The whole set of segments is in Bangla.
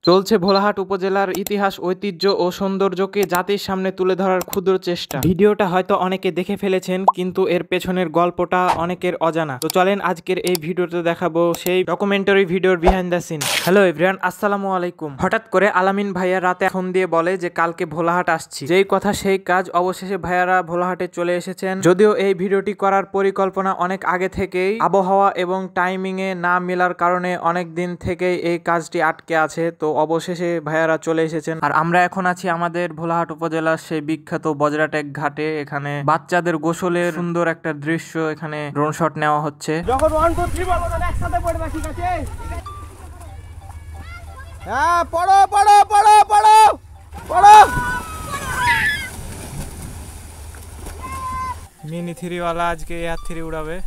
চলছে ভোলাহাট উপজেলার ইতিহাস, ঐতিহ্য ও সৌন্দর্যকে জাতির সামনে তুলে ধরার ক্ষুদ্র চেষ্টা। ভিডিওটা হয়তো অনেকে দেখে ফেলেছেন, কিন্তু এর পেছনের গল্পটা অনেকের অজানা। তো চলেন আজকের এই ভিডিওতে দেখাবো সেই ডকুমেন্টারি ভিডিওর behind the scene. Hello everyone, আসসালামু আলাইকুম। হঠাৎ করে আলামিন ভাইয়া রাতে ফোন দিয়ে বলে যে কালকে ভোলাহাট আসছি। যেই কথা সেই কাজ, অবশেষে ভাইয়ারা ভোলাহাটে চলে এসেছেন। যদিও এই ভিডিওটি করার পরিকল্পনা অনেক আগে থেকেই, আবহাওয়া এবং টাইমিং এ না মেলার কারণে অনেক দিন থেকেই এই কাজটি আটকে আছে। তো অবশেষে ভাইয়ারা চলে এসেছেন। আর আমরা এখন আছি আমাদের ভোলাহাট উপজেলার সেই বিখ্যাত বজরাটেক ঘাটে। এখানে বাচ্চাদের গোসলের সুন্দর একটা দৃশ্য, এখানে ড্রোন শট নেওয়া হচ্ছে। যখন 1 2 3 বলবো তখন একসাথে পড়বা, ঠিক আছে? হ্যাঁ, পড়ো পড়ো পড়ো পড়ো পড়ো। মিনি 3 ওয়ালা আজকে এয়ার 3 উড়াবে।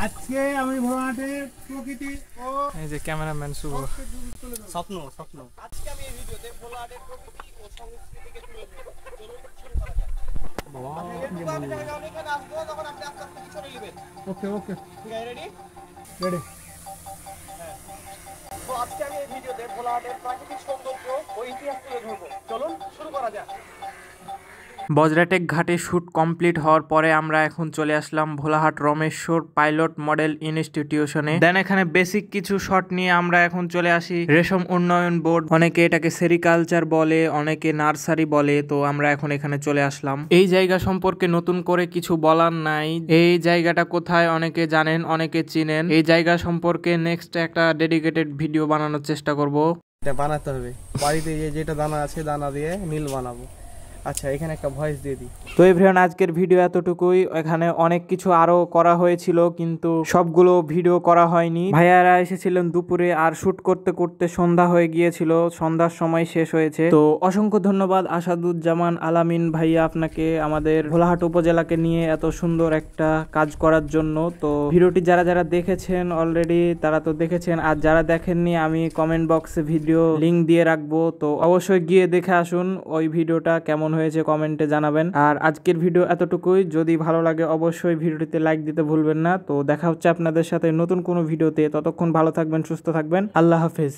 আজকে আমি ভোলাহাটের প্রকৃতি ও এই যে ক্যামেরাম্যান শুভ। স্বপ্ন আজকে আমি এই ভিডিওতে ভোলাহাটের প্রকৃতি ও সংস্কৃতিকে তুলে ধরব। চলুন শুরু করা যাক। আমি যখন এখানে আসবো তখন আপনি আস্তে আস্তে পিছনে নেবেন। ওকে ঠিক আছে, রেডি। তো আজকে আমি এই ভিডিওতে ভোলাহাটের প্রাকৃতিক সৌন্দর্য ও ইতিহাস তুলে ধরব। চলুন শুরু করা যাক। বজরাটেক ঘাটে শ্যুট কমপ্লিট হওয়ার পরে আমরা এখন চলে আসলাম ভোলাহাট রমেশ্বর পাইলট মডেল ইনস্টিটিউশনে। দেন এখানে বেসিক কিছু শট নিয়ে আমরা এখন চলে আসি রেশম উন্নয়ন বোর্ড। অনেকে এটাকে সেরিকালচার বলে, অনেকে নার্সারি বলে। তো আমরা এখন এখানে চলে আসলাম। এই জায়গা সম্পর্কে নতুন করে কিছু বলার নাই। এই জায়গাটা কোথায় অনেকে জানেন, অনেকে চিনেন। এই জায়গা সম্পর্কে নেক্সট একটা ডেডিকেটেড ভিডিও বানানোর চেষ্টা করব। এটা বানাতে হবে বাড়িতে, যেটা দানা আছে দানা দিয়ে নীল বানাবো। আচ্ছা, এখানে একটা ভয়েস দিয়ে দিই। তো এভরিওয়ান, আজকের ভিডিও এতটুকুই। এখানে অনেক কিছু আরো করা হয়েছিল, কিন্তু সবগুলো ভিডিও করা হয়নি। ভাইয়ারা এসেছিলেন দুপুরে, আর শুট করতে করতে সন্ধ্যা হয়ে গিয়েছিল। সন্ধ্যার সময় শেষ হয়েছে। তো অসংখ্য ধন্যবাদ আসাদুজ্জামান আলামিন ভাইয়া আপনাকে, আমাদের ভোলাহাট উপজেলাকে নিয়ে এত সুন্দর একটা কাজ করার জন্য। তো ভিডিওটি যারা যারা দেখেছেন অলরেডি তারা তো দেখেছেন, আর যারা দেখেননি আমি কমেন্ট বক্সে ভিডিও লিংক দিয়ে রাখবো। তো অবশ্যই গিয়ে দেখে আসুন ওই ভিডিওটা কেমন হয়েছে কমেন্টে জানাবেন। আর আজকের ভিডিও এতটুকুই। যদি ভালো লাগে অবশ্যই ভিডিওটিতে লাইক দিতে ভুলবেন না। তো দেখা হচ্ছে আপনাদের সাথে নতুন কোনো ভিডিওতে। ততক্ষণ ভালো থাকবেন, সুস্থ থাকবেন। আল্লাহ হাফেজ।